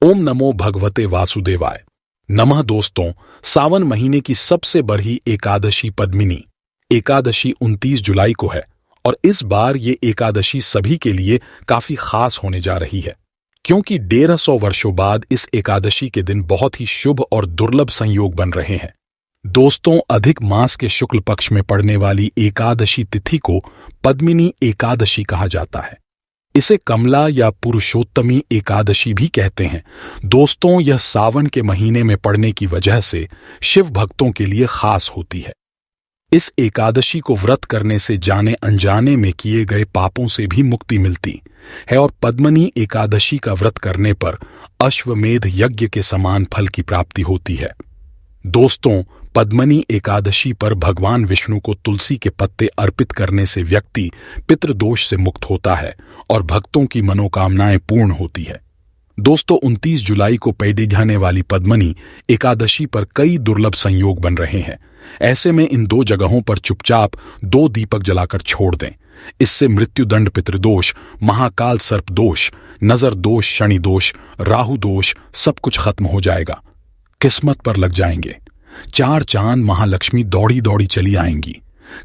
ओम नमो भगवते वासुदेवाय। नमः दोस्तों, सावन महीने की सबसे बड़ी एकादशी पद्मिनी एकादशी 29 जुलाई को है और इस बार ये एकादशी सभी के लिए काफी खास होने जा रही है, क्योंकि 150 वर्षों बाद इस एकादशी के दिन बहुत ही शुभ और दुर्लभ संयोग बन रहे हैं। दोस्तों, अधिक मास के शुक्ल पक्ष में पड़ने वाली एकादशी तिथि को पद्मिनी एकादशी कहा जाता है। इसे कमला या पुरुषोत्तमी एकादशी भी कहते हैं। दोस्तों, यह सावन के महीने में पड़ने की वजह से शिव भक्तों के लिए खास होती है। इस एकादशी को व्रत करने से जाने अनजाने में किए गए पापों से भी मुक्ति मिलती है और पद्मिनी एकादशी का व्रत करने पर अश्वमेध यज्ञ के समान फल की प्राप्ति होती है। दोस्तों, पद्मिनी एकादशी पर भगवान विष्णु को तुलसी के पत्ते अर्पित करने से व्यक्ति पितृदोष से मुक्त होता है और भक्तों की मनोकामनाएं पूर्ण होती है। दोस्तों, 29 जुलाई को पड़ी जाने वाली पद्मिनी एकादशी पर कई दुर्लभ संयोग बन रहे हैं। ऐसे में इन दो जगहों पर चुपचाप 2 दीपक जलाकर छोड़ दें। इससे मृत्युदंड, पितृदोष, महाकाल सर्प दोष, नजर दोष, शनि दोष, राहु दोष सब कुछ खत्म हो जाएगा। किस्मत पर लग जाएंगे। 4 चांद महालक्ष्मी दौड़ी दौड़ी चली आएंगी।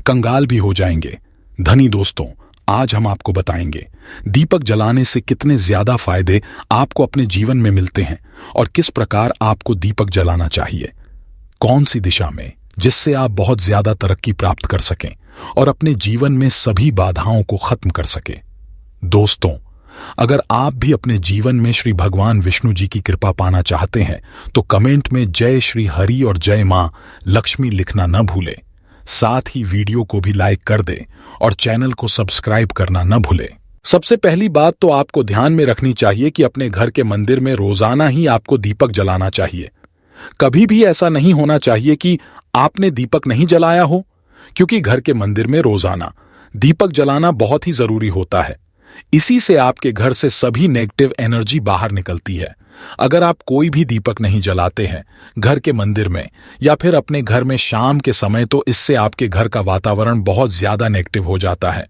कंगाल भी हो जाएंगे। धनी दोस्तों, आज हम आपको बताएंगे दीपक जलाने से कितने ज्यादा फायदे आपको अपने जीवन में मिलते हैं और किस प्रकार आपको दीपक जलाना चाहिए, कौन सी दिशा में, जिससे आप बहुत ज्यादा तरक्की प्राप्त कर सकें और अपने जीवन में सभी बाधाओं को खत्म कर सकें। दोस्तों, अगर आप भी अपने जीवन में श्री भगवान विष्णु जी की कृपा पाना चाहते हैं तो कमेंट में जय श्री हरि और जय मां लक्ष्मी लिखना न भूलें। साथ ही वीडियो को भी लाइक कर दें और चैनल को सब्सक्राइब करना न भूलें। सबसे पहली बात तो आपको ध्यान में रखनी चाहिए कि अपने घर के मंदिर में रोजाना ही आपको दीपक जलाना चाहिए। कभी भी ऐसा नहीं होना चाहिए कि आपने दीपक नहीं जलाया हो, क्योंकि घर के मंदिर में रोजाना दीपक जलाना बहुत ही जरूरी होता है। इसी से आपके घर से सभी नेगेटिव एनर्जी बाहर निकलती है। अगर आप कोई भी दीपक नहीं जलाते हैं घर के मंदिर में या फिर अपने घर में शाम के समय, तो इससे आपके घर का वातावरण बहुत ज्यादा नेगेटिव हो जाता है,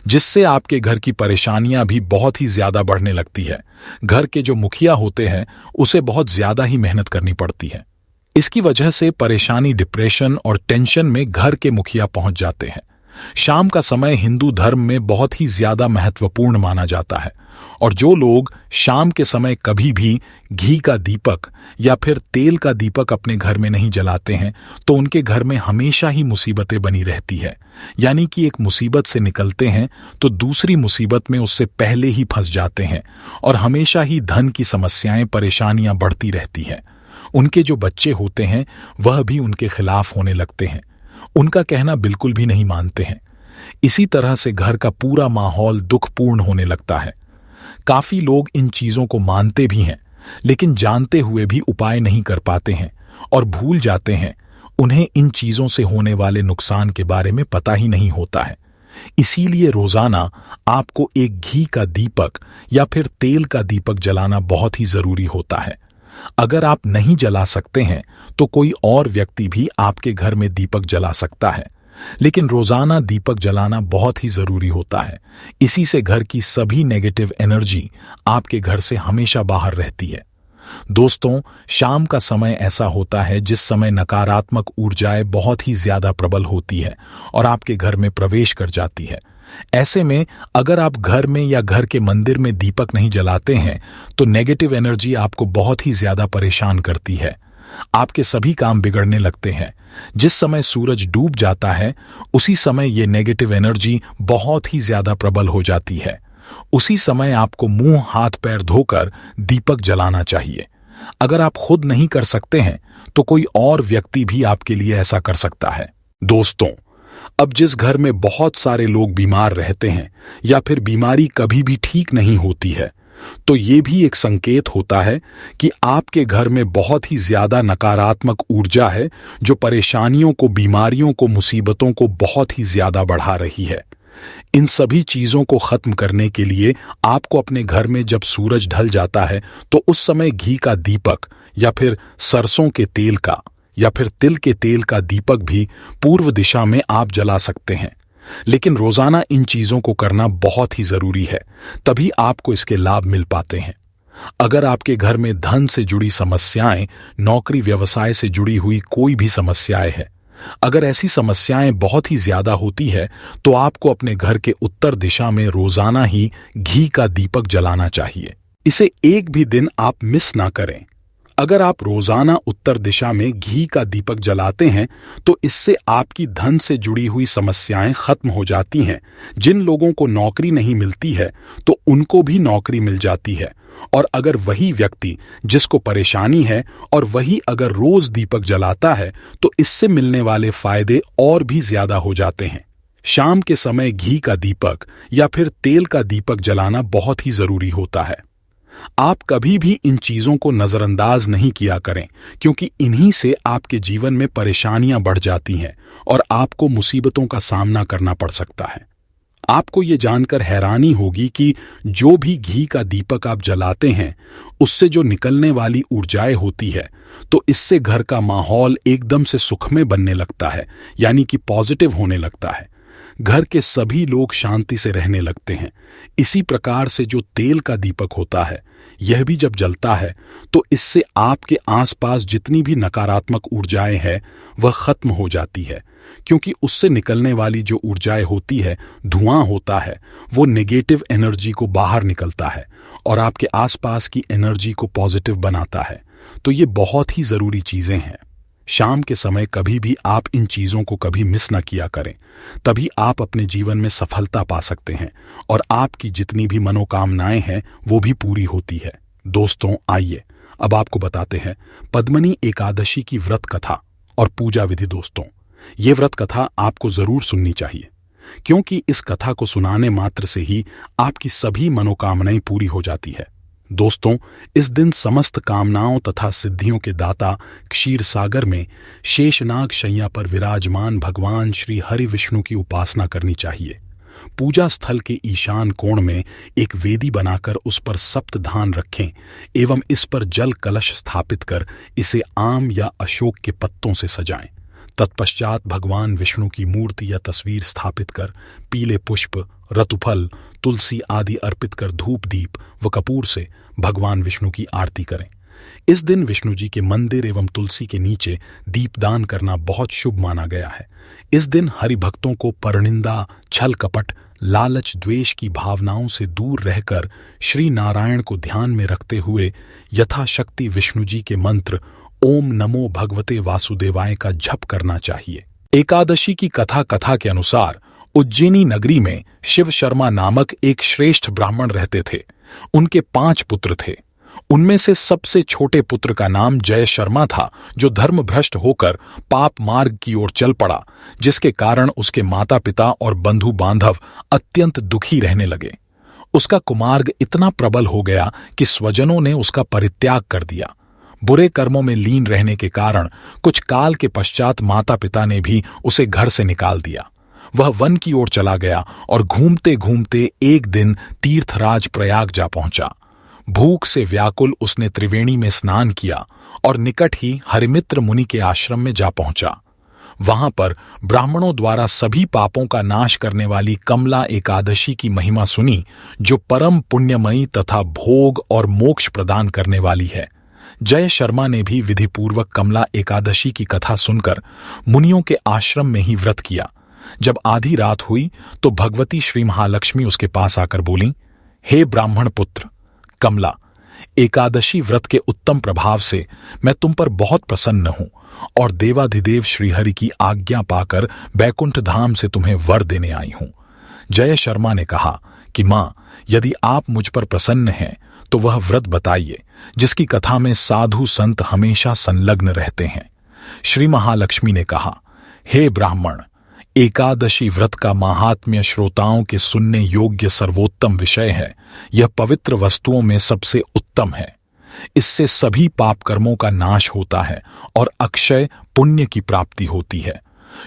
जिससे आपके घर की परेशानियां भी बहुत ही ज्यादा बढ़ने लगती है। घर के जो मुखिया होते हैं उसे बहुत ज्यादा ही मेहनत करनी पड़ती है। इसकी वजह से परेशानी, डिप्रेशन और टेंशन में घर के मुखिया पहुंच जाते हैं। शाम का समय हिंदू धर्म में बहुत ही ज्यादा महत्वपूर्ण माना जाता है और जो लोग शाम के समय कभी भी घी का दीपक या फिर तेल का दीपक अपने घर में नहीं जलाते हैं तो उनके घर में हमेशा ही मुसीबतें बनी रहती है। यानी कि एक मुसीबत से निकलते हैं तो दूसरी मुसीबत में उससे पहले ही फंस जाते हैं और हमेशा ही धन की समस्याएं, परेशानियां बढ़ती रहती हैं। उनके जो बच्चे होते हैं वह भी उनके खिलाफ होने लगते हैं, उनका कहना बिल्कुल भी नहीं मानते हैं। इसी तरह से घर का पूरा माहौल दुखपूर्ण होने लगता है। काफी लोग इन चीजों को मानते भी हैं, लेकिन जानते हुए भी उपाय नहीं कर पाते हैं और भूल जाते हैं। उन्हें इन चीजों से होने वाले नुकसान के बारे में पता ही नहीं होता है। इसीलिए रोजाना आपको एक घी का दीपक या फिर तेल का दीपक जलाना बहुत ही जरूरी होता है। अगर आप नहीं जला सकते हैं तो कोई और व्यक्ति भी आपके घर में दीपक जला सकता है, लेकिन रोजाना दीपक जलाना बहुत ही जरूरी होता है। इसी से घर की सभी नेगेटिव एनर्जी आपके घर से हमेशा बाहर रहती है। दोस्तों, शाम का समय ऐसा होता है जिस समय नकारात्मक ऊर्जाएं बहुत ही ज्यादा प्रबल होती है और आपके घर में प्रवेश कर जाती है। ऐसे में अगर आप घर में या घर के मंदिर में दीपक नहीं जलाते हैं तो नेगेटिव एनर्जी आपको बहुत ही ज्यादा परेशान करती है। आपके सभी काम बिगड़ने लगते हैं। जिस समय सूरज डूब जाता है उसी समय ये नेगेटिव एनर्जी बहुत ही ज्यादा प्रबल हो जाती है। उसी समय आपको मुंह हाथ पैर धोकर दीपक जलाना चाहिए। अगर आप खुद नहीं कर सकते हैं तो कोई और व्यक्ति भी आपके लिए ऐसा कर सकता है। दोस्तों, अब जिस घर में बहुत सारे लोग बीमार रहते हैं या फिर बीमारी कभी भी ठीक नहीं होती है, तो ये भी एक संकेत होता है कि आपके घर में बहुत ही ज्यादा नकारात्मक ऊर्जा है जो परेशानियों को, बीमारियों को, मुसीबतों को बहुत ही ज्यादा बढ़ा रही है। इन सभी चीजों को खत्म करने के लिए आपको अपने घर में जब सूरज ढल जाता है तो उस समय घी का दीपक या फिर सरसों के तेल का या फिर तिल के तेल का दीपक भी पूर्व दिशा में आप जला सकते हैं। लेकिन रोजाना इन चीजों को करना बहुत ही जरूरी है, तभी आपको इसके लाभ मिल पाते हैं। अगर आपके घर में धन से जुड़ी समस्याएं, नौकरी व्यवसाय से जुड़ी हुई कोई भी समस्याएं हैं, अगर ऐसी समस्याएं बहुत ही ज्यादा होती है तो आपको अपने घर के उत्तर दिशा में रोजाना ही घी का दीपक जलाना चाहिए। इसे एक भी दिन आप मिस ना करें। अगर आप रोजाना उत्तर दिशा में घी का दीपक जलाते हैं तो इससे आपकी धन से जुड़ी हुई समस्याएं खत्म हो जाती हैं। जिन लोगों को नौकरी नहीं मिलती है तो उनको भी नौकरी मिल जाती है, और अगर वही व्यक्ति जिसको परेशानी है और वही अगर रोज दीपक जलाता है तो इससे मिलने वाले फायदे और भी ज्यादा हो जाते हैं। शाम के समय घी का दीपक या फिर तेल का दीपक जलाना बहुत ही जरूरी होता है। आप कभी भी इन चीजों को नजरअंदाज नहीं किया करें, क्योंकि इन्हीं से आपके जीवन में परेशानियां बढ़ जाती हैं और आपको मुसीबतों का सामना करना पड़ सकता है। आपको ये जानकर हैरानी होगी कि जो भी घी का दीपक आप जलाते हैं उससे जो निकलने वाली ऊर्जाएं होती है, तो इससे घर का माहौल एकदम से सुखमय बनने लगता है, यानी कि पॉजिटिव होने लगता है। घर के सभी लोग शांति से रहने लगते हैं। इसी प्रकार से जो तेल का दीपक होता है, यह भी जब जलता है तो इससे आपके आसपास जितनी भी नकारात्मक ऊर्जाएं हैं वह खत्म हो जाती है, क्योंकि उससे निकलने वाली जो ऊर्जाएं होती है, धुआं होता है, वो नेगेटिव एनर्जी को बाहर निकलता है और आपके आसपास की एनर्जी को पॉजिटिव बनाता है। तो ये बहुत ही जरूरी चीजें हैं। शाम के समय कभी भी आप इन चीजों को कभी मिस ना किया करें, तभी आप अपने जीवन में सफलता पा सकते हैं और आपकी जितनी भी मनोकामनाएं हैं वो भी पूरी होती है। दोस्तों, आइए अब आपको बताते हैं पद्मनी एकादशी की व्रत कथा और पूजा विधि। दोस्तों, ये व्रत कथा आपको जरूर सुननी चाहिए, क्योंकि इस कथा को सुनाने मात्र से ही आपकी सभी मनोकामनाएं पूरी हो जाती है। दोस्तों, इस दिन समस्त कामनाओं तथा सिद्धियों के दाता क्षीर सागर में शेषनाग शैया पर विराजमान भगवान श्री हरि विष्णु की उपासना करनी चाहिए। पूजा स्थल के ईशान कोण में एक वेदी बनाकर उस पर सप्तधान रखें एवं इस पर जल कलश स्थापित कर इसे आम या अशोक के पत्तों से सजाएं। तत्पश्चात भगवान विष्णु की मूर्ति या तस्वीर स्थापित कर पीले पुष्प, रतुफल, तुलसी आदि अर्पित कर धूप दीप व कपूर से भगवान विष्णु की आरती करें। इस दिन विष्णु जी के मंदिर एवं तुलसी के नीचे दीपदान करना बहुत शुभ माना गया है। इस दिन हरि भक्तों को परनिंदा, छल कपट, लालच, द्वेष की भावनाओं से दूर रहकर श्री नारायण को ध्यान में रखते हुए यथाशक्ति विष्णु जी के मंत्र ओम नमो भगवते वासुदेवाय का जप करना चाहिए। एकादशी की कथा के अनुसार उज्जैनी नगरी में शिव शर्मा नामक एक श्रेष्ठ ब्राह्मण रहते थे। उनके 5 पुत्र थे। उनमें से सबसे छोटे पुत्र का नाम जय शर्मा था, जो धर्म भ्रष्ट होकर पाप मार्ग की ओर चल पड़ा, जिसके कारण उसके माता पिता और बंधु बांधव अत्यंत दुखी रहने लगे। उसका कुमार्ग इतना प्रबल हो गया कि स्वजनों ने उसका परित्याग कर दिया। बुरे कर्मों में लीन रहने के कारण कुछ काल के पश्चात माता पिता ने भी उसे घर से निकाल दिया। वह वन की ओर चला गया और घूमते घूमते एक दिन तीर्थराज प्रयाग जा पहुंचा। भूख से व्याकुल उसने त्रिवेणी में स्नान किया और निकट ही हरिमित्र मुनि के आश्रम में जा पहुंचा। वहां पर ब्राह्मणों द्वारा सभी पापों का नाश करने वाली कमला एकादशी की महिमा सुनी, जो परम पुण्यमयी तथा भोग और मोक्ष प्रदान करने वाली है। जय शर्मा ने भी विधिपूर्वक कमला एकादशी की कथा सुनकर मुनियों के आश्रम में ही व्रत किया। जब आधी रात हुई तो भगवती श्री महालक्ष्मी उसके पास आकर बोली, हे ब्राह्मण पुत्र कमला, एकादशी व्रत के उत्तम प्रभाव से मैं तुम पर बहुत प्रसन्न हूं और देवाधिदेव श्रीहरि की आज्ञा पाकर बैकुंठ धाम से तुम्हें वर देने आई हूं। जय शर्मा ने कहा कि मां, यदि आप मुझ पर प्रसन्न हैं तो वह व्रत बताइए जिसकी कथा में साधु संत हमेशा संलग्न रहते हैं। श्री महालक्ष्मी ने कहा, हे ब्राह्मण, एकादशी व्रत का महात्म्य श्रोताओं के सुनने योग्य सर्वोत्तम विषय है। यह पवित्र वस्तुओं में सबसे उत्तम है। इससे सभी पाप कर्मों का नाश होता है और अक्षय पुण्य की प्राप्ति होती है।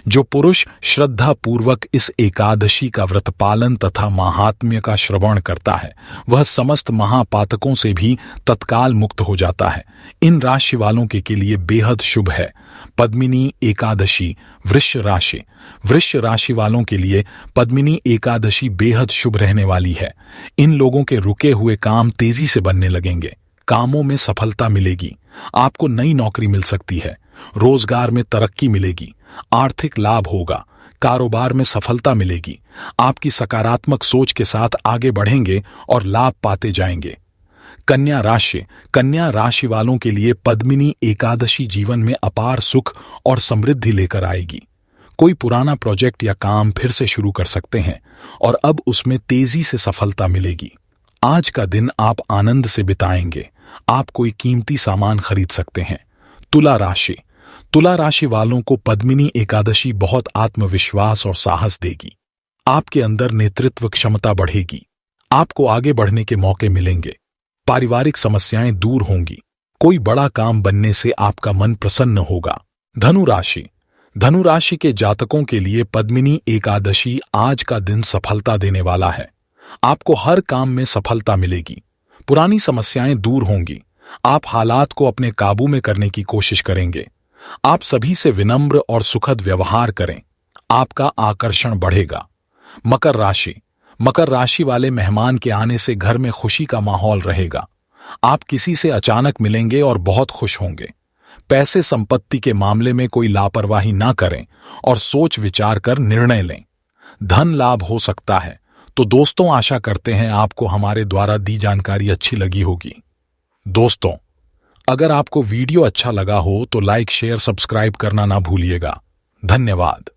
जो पुरुष श्रद्धा पूर्वक इस एकादशी का व्रत पालन तथा महात्म्य का श्रवण करता है, वह समस्त महापातकों से भी तत्काल मुक्त हो जाता है। इन राशि वालों के लिए बेहद शुभ है। पद्मिनी एकादशी वृष राशि वालों के लिए पद्मिनी एकादशी बेहद शुभ रहने वाली है। इन लोगों के रुके हुए काम तेजी से बनने लगेंगे। कामों में सफलता मिलेगी। आपको नई नौकरी मिल सकती है। रोजगार में तरक्की मिलेगी। आर्थिक लाभ होगा। कारोबार में सफलता मिलेगी। आपकी सकारात्मक सोच के साथ आगे बढ़ेंगे और लाभ पाते जाएंगे। कन्या राशि वालों के लिए पद्मिनी एकादशी जीवन में अपार सुख और समृद्धि लेकर आएगी। कोई पुराना प्रोजेक्ट या काम फिर से शुरू कर सकते हैं और अब उसमें तेजी से सफलता मिलेगी। आज का दिन आप आनंद से बिताएंगे। आप कोई कीमती सामान खरीद सकते हैं। तुला राशि वालों को पद्मिनी एकादशी बहुत आत्मविश्वास और साहस देगी। आपके अंदर नेतृत्व क्षमता बढ़ेगी। आपको आगे बढ़ने के मौके मिलेंगे। पारिवारिक समस्याएं दूर होंगी। कोई बड़ा काम बनने से आपका मन प्रसन्न होगा। धनु राशि के जातकों के लिए पद्मिनी एकादशी आज का दिन सफलता देने वाला है। आपको हर काम में सफलता मिलेगी। पुरानी समस्याएं दूर होंगी। आप हालात को अपने काबू में करने की कोशिश करेंगे। आप सभी से विनम्र और सुखद व्यवहार करें। आपका आकर्षण बढ़ेगा। मकर राशि वाले मेहमान के आने से घर में खुशी का माहौल रहेगा। आप किसी से अचानक मिलेंगे और बहुत खुश होंगे। पैसे संपत्ति के मामले में कोई लापरवाही ना करें और सोच विचार कर निर्णय लें। धन लाभ हो सकता है। तो दोस्तों, आशा करते हैं आपको हमारे द्वारा दी जानकारी अच्छी लगी होगी। दोस्तों, अगर आपको वीडियो अच्छा लगा हो तो लाइक, शेयर, सब्सक्राइब करना ना भूलिएगा। धन्यवाद।